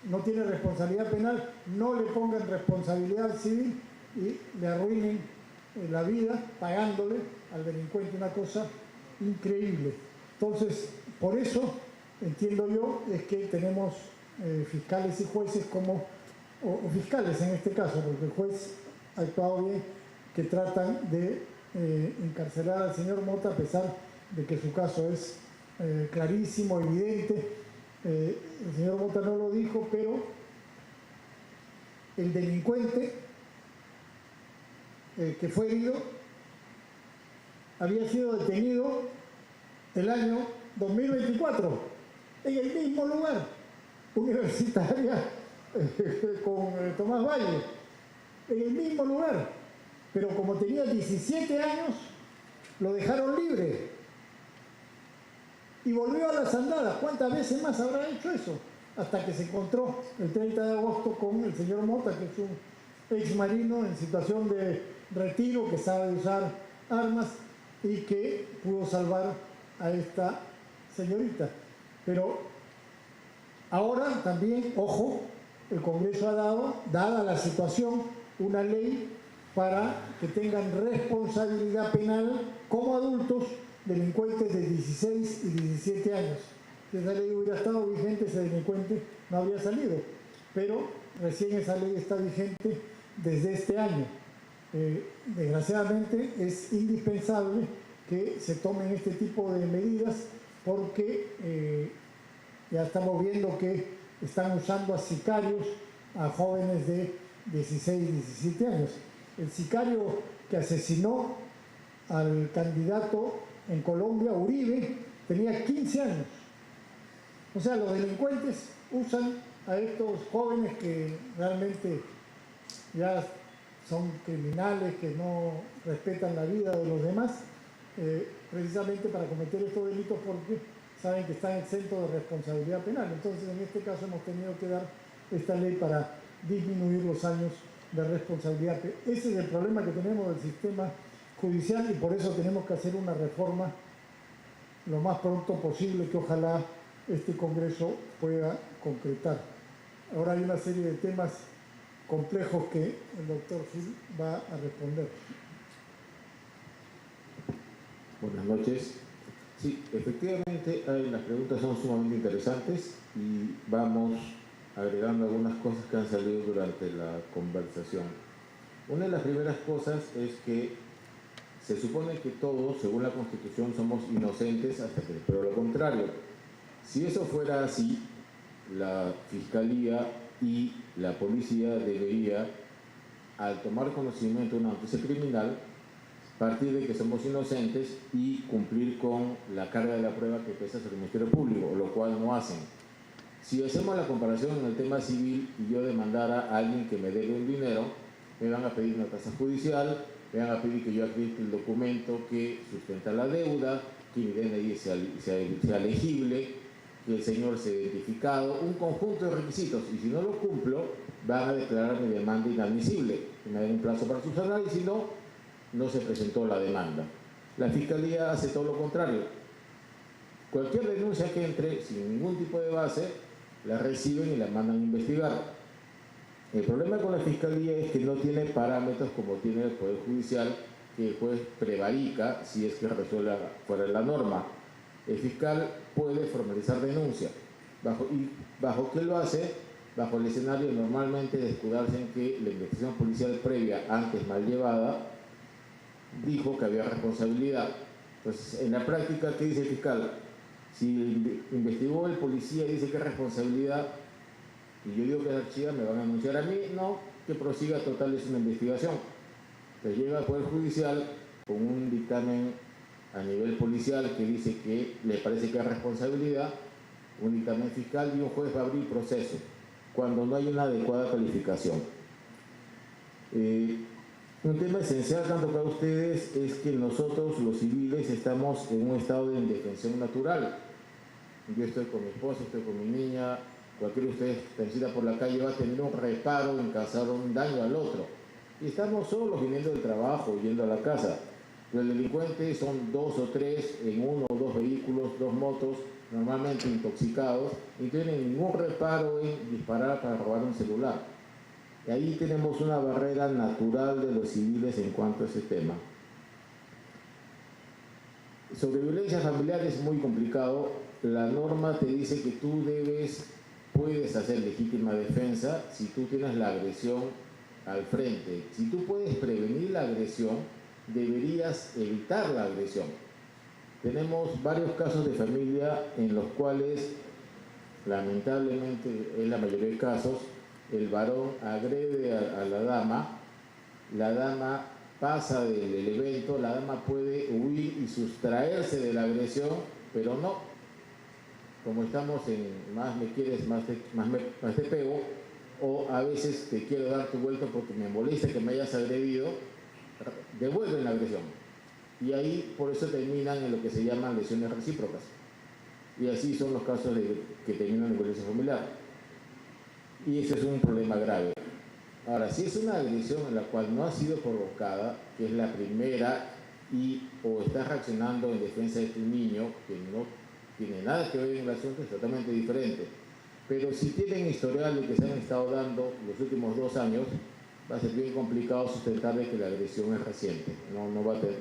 no tiene responsabilidad penal, no le pongan responsabilidad civil y le arruinen la vida pagándole al delincuente, una cosa increíble. Entonces, por eso, entiendo yo, es que tenemos fiscales y jueces como, o fiscales en este caso, porque el juez ha actuado bien, que tratan de encarcelar al señor Mota a pesar de que su caso es clarísimo, evidente. El señor Mota no lo dijo, pero el delincuente que fue herido había sido detenido el año 2024 en el mismo lugar, universitaria con Tomás Valle, en el mismo lugar, pero como tenía 17 años lo dejaron libre y volvió a las andadas. ¿Cuántas veces más habrá hecho eso? Hasta que se encontró el 30 de agosto con el señor Mota, que es un ex marino en situación de retiro, que sabe usar armas y que pudo salvar a esta señorita. Pero ahora también, ojo, el Congreso ha dado, dada la situación, una ley para que tengan responsabilidad penal como adultos delincuentes de 16 y 17 años. Si esa ley hubiera estado vigente, ese delincuente no habría salido, pero recién esa ley está vigente desde este año. Desgraciadamente es indispensable que se tomen este tipo de medidas porque ya estamos viendo que están usando a sicarios, a jóvenes de 16 y 17 años. El sicario que asesinó al candidato en Colombia, Uribe, tenía 15 años. O sea, los delincuentes usan a estos jóvenes que realmente ya son criminales, que no respetan la vida de los demás, precisamente para cometer estos delitos porque saben que están exentos de responsabilidad penal. Entonces, en este caso hemos tenido que dar esta ley para disminuir los años de responsabilidad. Ese es el problema que tenemos del sistema judicial y por eso tenemos que hacer una reforma lo más pronto posible que ojalá este Congreso pueda concretar. Ahora hay una serie de temas complejos que el doctor Gil va a responder. Buenas noches. Sí, efectivamente las preguntas son sumamente interesantes y vamos agregando algunas cosas que han salido durante la conversación. Una de las primeras cosas es que se supone que todos, según la Constitución, somos inocentes hasta que se pruebe lo contrario. Si eso fuera así, la Fiscalía y la Policía debería, al tomar conocimiento de una noticia criminal, partir de que somos inocentes y cumplir con la carga de la prueba que pesa sobre el Ministerio Público, lo cual no hacen. Si hacemos la comparación en el tema civil y yo demandara a alguien que me debe un dinero, me van a pedir una tasa judicial, me van a pedir que yo acredite el documento que sustenta la deuda, que mi DNI sea legible, que el señor sea identificado, un conjunto de requisitos, y si no lo cumplo, van a declarar mi demanda inadmisible, que me den un plazo para subsanar, y si no, no se presentó la demanda. La Fiscalía hace todo lo contrario. Cualquier denuncia que entre sin ningún tipo de base, la reciben y la mandan a investigar. El problema con la Fiscalía es que no tiene parámetros como tiene el Poder Judicial, que el juez prevarica si es que resuelve fuera de la norma. El fiscal puede formalizar denuncia. ¿Bajo qué lo hace? Bajo el escenario normalmente de escudarse en que la investigación policial previa, antes mal llevada, dijo que había responsabilidad. Entonces, en la práctica, ¿qué dice el fiscal? Si investigó el policía y dice que es responsabilidad, y yo digo que es archiva, me van a anunciar a mí, no, que prosiga total, es una investigación. Entonces llega al Poder Judicial con un dictamen a nivel policial que dice que le parece que es responsabilidad, un dictamen fiscal y un juez va a abrir proceso, cuando no hay una adecuada calificación. Un tema esencial tanto para ustedes es que nosotros los civiles estamos en un estado de indefensión natural. Yo estoy con mi esposa, estoy con mi niña, cualquiera de ustedes transita por la calle va a tener un reparo en causar un daño al otro. Y estamos solos viniendo del trabajo, yendo a la casa. Los delincuentes son 2 o 3 en 1 o 2 vehículos, 2 motos, normalmente intoxicados, y no tienen ningún reparo en disparar para robar un celular. Y ahí tenemos una barrera natural de los civiles en cuanto a ese tema. Sobre violencia familiar es muy complicado. La norma te dice que tú puedes hacer legítima defensa si tú tienes la agresión al frente. Si tú puedes prevenir la agresión, deberías evitar la agresión. Tenemos varios casos de familia en los cuales, lamentablemente, en la mayoría de casos, el varón agrede a la dama pasa del evento, la dama puede huir y sustraerse de la agresión, pero no. Como estamos en más me quieres, más te pego, o a veces te quiero dar tu vuelta porque me molesta que me hayas agredido, devuelven la agresión. Y ahí por eso terminan en lo que se llaman lesiones recíprocas. Y así son los casos que terminan en violencia familiar. Y ese es un problema grave. Ahora, si es una agresión en la cual no ha sido provocada, que es la primera, o estás reaccionando en defensa de tu niño, que no tiene nada que ver en el asunto, es totalmente diferente. Pero si tienen historial que se han estado dando los últimos 2 años, va a ser bien complicado sustentar de que la agresión es reciente.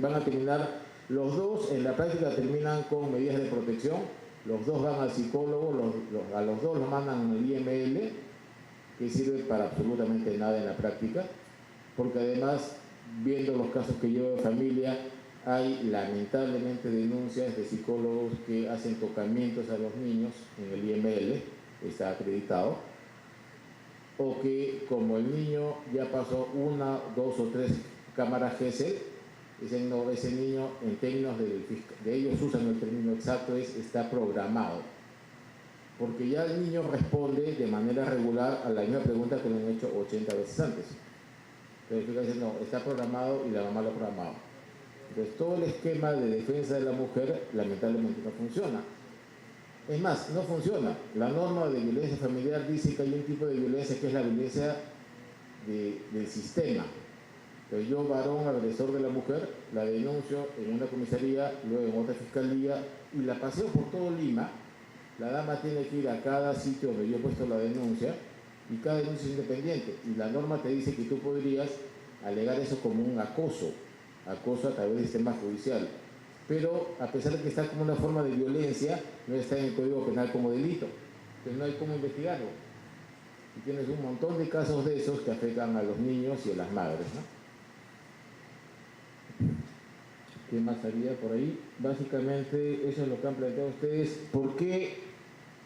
Van a terminar, los dos en la práctica terminan con medidas de protección, los dos van al psicólogo, a los dos los mandan al IML, que sirve para absolutamente nada en la práctica, porque además, viendo los casos que yo de familia, hay lamentablemente denuncias de psicólogos que hacen tocamientos a los niños en el IML, está acreditado, o que como el niño ya pasó 1, 2 o 3 cámara Gesell, dicen no, ese niño en términos de ellos usan el término exacto, está programado. Porque ya el niño responde de manera regular a la misma pregunta que le han hecho 80 veces antes. Entonces dicen no, está programado y la mamá lo ha programado. Entonces todo el esquema de defensa de la mujer lamentablemente no funciona. Es más, no funciona. La norma de violencia familiar dice que hay un tipo de violencia que es la violencia del sistema. Entonces yo, varón agresor de la mujer, la denuncio en una comisaría, luego en otra fiscalía y la paseo por todo Lima. La dama tiene que ir a cada sitio donde yo he puesto la denuncia y cada denuncia es independiente. Y la norma te dice que tú podrías alegar eso como un acoso a través del sistema judicial. Pero a pesar de que está como una forma de violencia, no está en el Código Penal como delito. Entonces no hay cómo investigarlo. Y tienes un montón de casos de esos que afectan a los niños y a las madres, ¿no? ¿Qué más había por ahí? Básicamente eso es lo que han planteado ustedes. ¿Por qué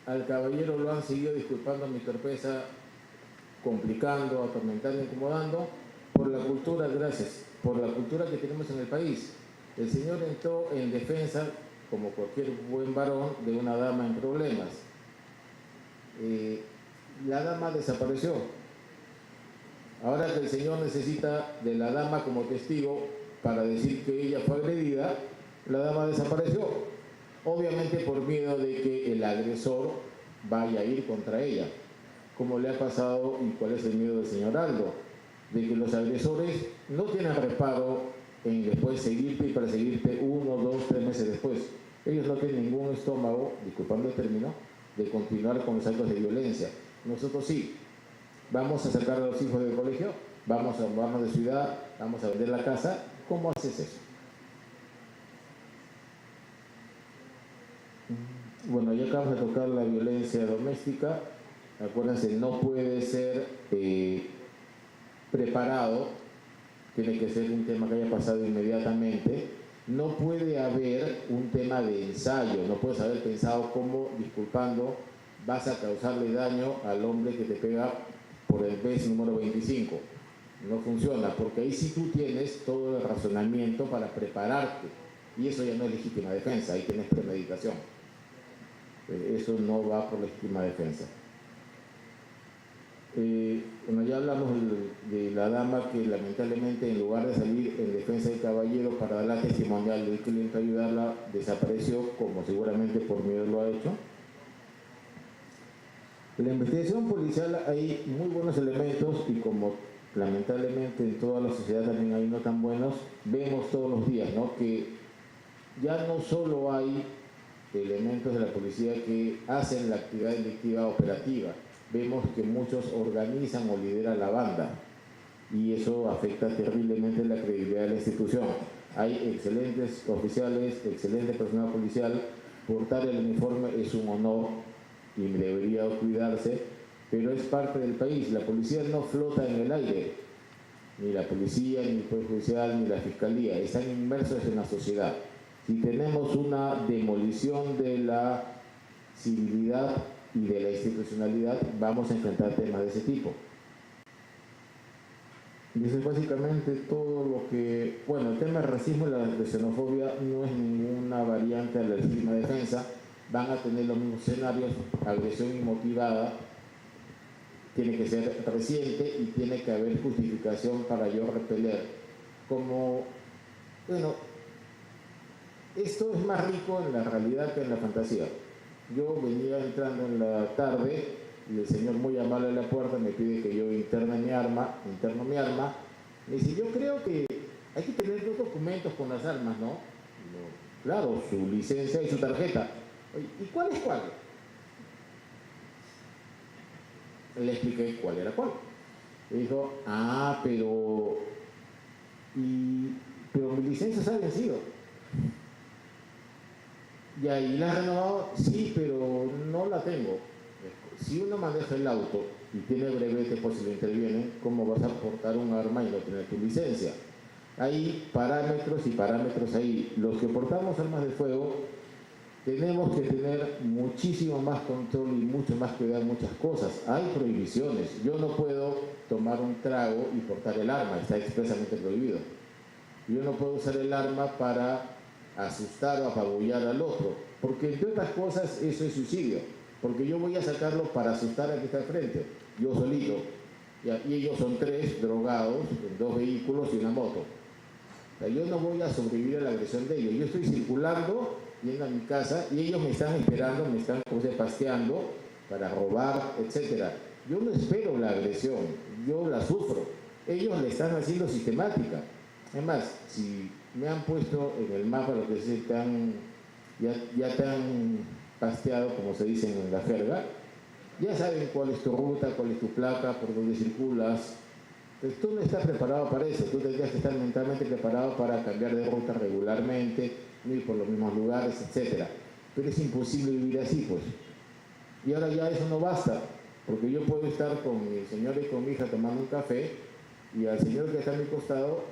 al caballero lo han seguido disculpando mi torpeza, complicando, atormentando, incomodando? Por la cultura, gracias, por la cultura que tenemos en el país. El señor entró en defensa, como cualquier buen varón, de una dama en problemas. La dama desapareció. Ahora que el señor necesita de la dama como testigo para decir que ella fue agredida, la dama desapareció. Obviamente por miedo de que el agresor vaya a ir contra ella, como le ha pasado y cuál es el miedo del señor Aldo, de que los agresores no tienen reparo en después seguirte y perseguirte 1, 2, 3 meses después. Ellos no tienen ningún estómago, disculpando el término, de continuar con los actos de violencia. Nosotros sí, vamos a sacar a los hijos del colegio, vamos a mudarnos de ciudad, vamos a vender la casa. ¿Cómo haces eso? Bueno, ya acabamos de tocar la violencia doméstica. Acuérdense, no puede ser preparado, tiene que ser un tema que haya pasado inmediatamente. No puede haber un tema de ensayo, no puedes haber pensado cómo, disculpando, vas a causarle daño al hombre que te pega por el vez número 25. No funciona, porque ahí sí tú tienes todo el razonamiento para prepararte, y eso ya no es legítima defensa, ahí tienes premeditación. Eso no va por legítima defensa. Bueno, ya hablamos de la dama que lamentablemente en lugar de salir en defensa del caballero para dar la testimonial de que le intentó ayudarla, desapareció, como seguramente por miedo lo ha hecho. En la investigación policial hay muy buenos elementos y como lamentablemente en toda la sociedad también hay no tan buenos, vemos todos los días, ¿no?, que ya no solo hay elementos de la policía que hacen la actividad delictiva operativa, vemos que muchos organizan o lideran la banda y eso afecta terriblemente la credibilidad de la institución. Hay excelentes oficiales, excelente personal policial, portar el uniforme es un honor y debería cuidarse, pero es parte del país. La policía no flota en el aire, ni la policía, ni el Poder Judicial, ni la Fiscalía, están inmersos en la sociedad. Si tenemos una demolición de la civilidad y de la institucionalidad, vamos a enfrentar temas de ese tipo. Y eso es básicamente todo lo que... Bueno, el tema del racismo y la xenofobia no es ninguna variante a la legítima defensa, van a tener los mismos escenarios, agresión inmotivada, tiene que ser reciente y tiene que haber justificación para yo repeler. Como, bueno, esto es más rico en la realidad que en la fantasía. Yo venía entrando en la tarde y el señor muy amable en la puerta me pide que yo interno mi arma. Me dice, yo creo que hay que tener 2 documentos con las armas, ¿no? Claro, su licencia y su tarjeta. ¿Y cuál es cuál? Le expliqué cuál era cuál. Me dijo, pero mi licencia se ha vencido. Y ahí la ha renovado, sí, pero no la tengo. Si uno maneja el auto y tiene brevete por si lo intervienen, ¿cómo vas a portar un arma y no tener tu licencia? Hay parámetros y parámetros ahí. Los que portamos armas de fuego tenemos que tener muchísimo más control y mucho más cuidado en muchas cosas. Hay prohibiciones. Yo no puedo tomar un trago y portar el arma, está expresamente prohibido. Yo no puedo usar el arma para asustar o apabullar al otro, porque entre otras cosas eso es suicidio, porque yo voy a sacarlo para asustar al que está al frente, yo solito, y ellos son 3 drogados en 2 vehículos y una moto. O sea, yo no voy a sobrevivir a la agresión de ellos. Yo estoy circulando, yendo a mi casa, y ellos me están esperando, me están pasteando para robar, etc. Yo no espero la agresión, yo la sufro. Ellos la están haciendo sistemática. Además, si me han puesto en el mapa lo que se ya te han pasteado, como se dice en la jerga, ya saben cuál es tu ruta, cuál es tu placa, por dónde circulas. Entonces tú no estás preparado para eso, tú tendrías que estar mentalmente preparado para cambiar de ruta regularmente, no ir por los mismos lugares, etc. Pero es imposible vivir así, pues. Y ahora ya eso no basta, porque yo puedo estar con mi señora y con mi hija tomando un café, y al señor que está a mi costado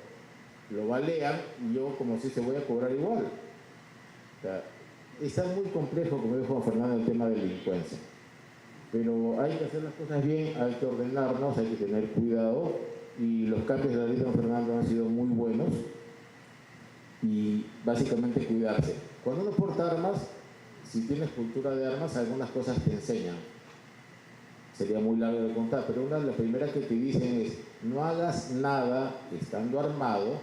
lo balean, y yo como si se voy a cobrar igual. O sea, está muy complejo, como dijo Juan Fernando, el tema de la delincuencia. Pero hay que hacer las cosas bien, hay que ordenarnos, hay que tener cuidado, y los cambios de la ley de Juan Fernando han sido muy buenos, y básicamente cuidarse. Cuando uno porta armas, si tienes cultura de armas, algunas cosas te enseñan. Sería muy largo de contar, pero una de las primeras que te dicen es: no hagas nada estando armado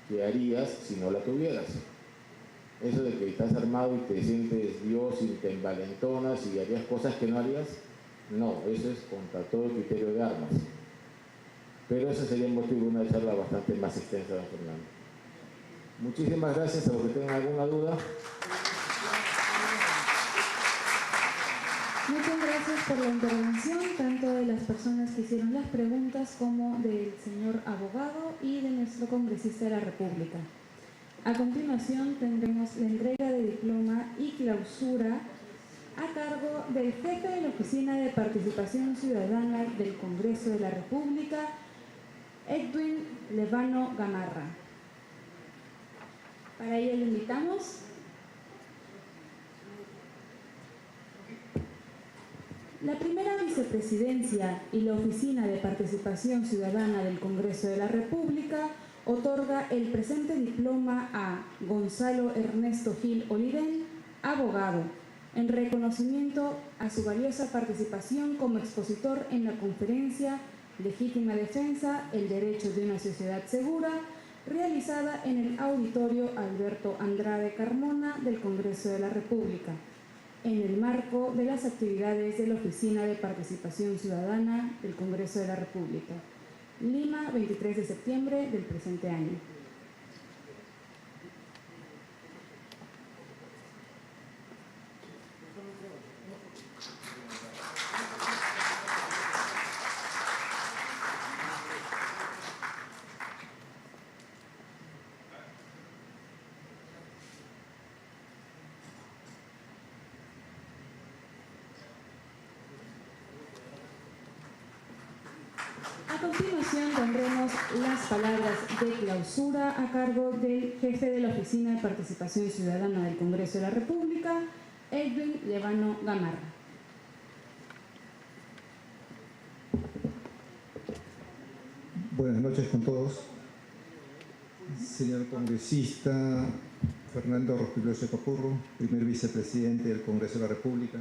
que harías si no la tuvieras. Eso de que estás armado y te sientes Dios y te envalentonas y harías cosas que no harías, no, eso es contra todo el criterio de armas. Pero eso sería motivo de una charla bastante más extensa, don Fernando. Muchísimas gracias. A los que tengan alguna duda. Muchas gracias por la intervención, tanto de las personas que hicieron las preguntas como del señor abogado y de nuestro congresista de la República. A continuación tendremos la entrega de diploma y clausura a cargo del jefe de la Oficina de Participación Ciudadana del Congreso de la República, Edwin Levano Gamarra. Para ello le invitamos. La primera vicepresidencia y la Oficina de Participación Ciudadana del Congreso de la República otorga el presente diploma a Gonzalo Ernesto Gil Olivén, abogado, en reconocimiento a su valiosa participación como expositor en la conferencia Legítima Defensa, el Derecho de una Sociedad Segura, realizada en el Auditorio Alberto Andrade Carmona del Congreso de la República, en el marco de las actividades de la Oficina de Participación Ciudadana del Congreso de la República. Lima, 23 de septiembre del presente año. A continuación tendremos las palabras de clausura a cargo del jefe de la Oficina de Participación Ciudadana del Congreso de la República, Edwin Levano Gamarra. Buenas noches con todos. Señor congresista Fernando Rospiglioso Capurro, primer vicepresidente del Congreso de la República,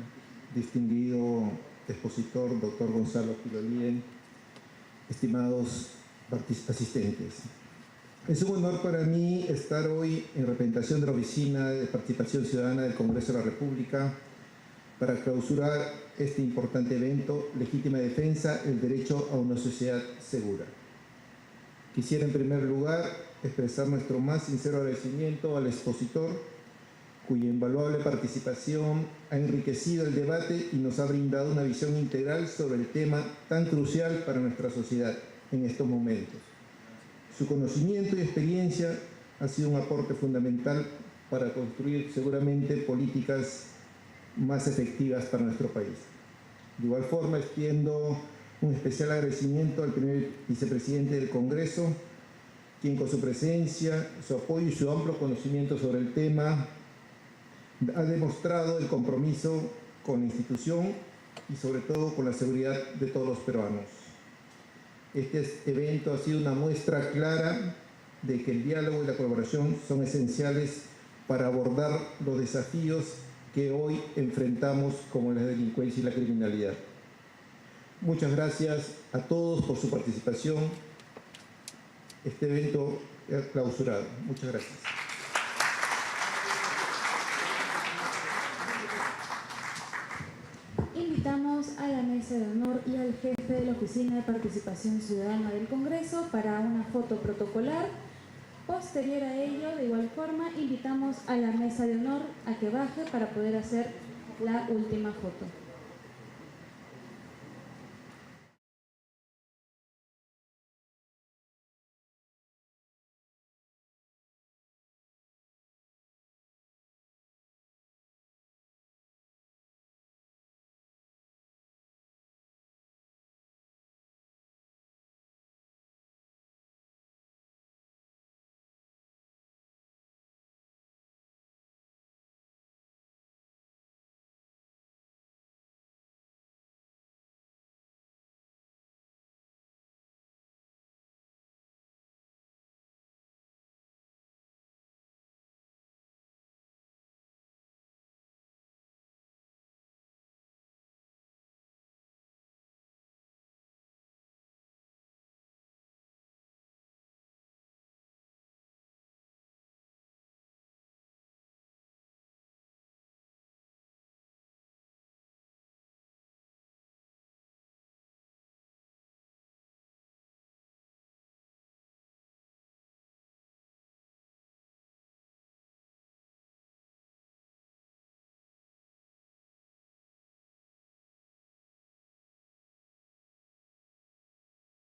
distinguido expositor doctor Gonzalo Gil Olivén, estimados asistentes. Es un honor para mí estar hoy en representación de la Oficina de Participación Ciudadana del Congreso de la República para clausurar este importante evento, Legítima Defensa, el derecho a una sociedad segura. Quisiera en primer lugar expresar nuestro más sincero agradecimiento al expositor, cuya invaluable participación ha enriquecido el debate y nos ha brindado una visión integral sobre el tema tan crucial para nuestra sociedad en estos momentos. Su conocimiento y experiencia ha sido un aporte fundamental para construir seguramente políticas más efectivas para nuestro país. De igual forma, extiendo un especial agradecimiento al primer vicepresidente del Congreso, quien con su presencia, su apoyo y su amplio conocimiento sobre el tema ha demostrado el compromiso con la institución y sobre todo con la seguridad de todos los peruanos. Este evento ha sido una muestra clara de que el diálogo y la colaboración son esenciales para abordar los desafíos que hoy enfrentamos como la delincuencia y la criminalidad. Muchas gracias a todos por su participación. Este evento es clausurado. Muchas gracias. Invitamos a la mesa de honor y al jefe de la Oficina de Participación Ciudadana del Congreso para una foto protocolar. Posterior a ello, de igual forma, invitamos a la mesa de honor a que baje para poder hacer la última foto.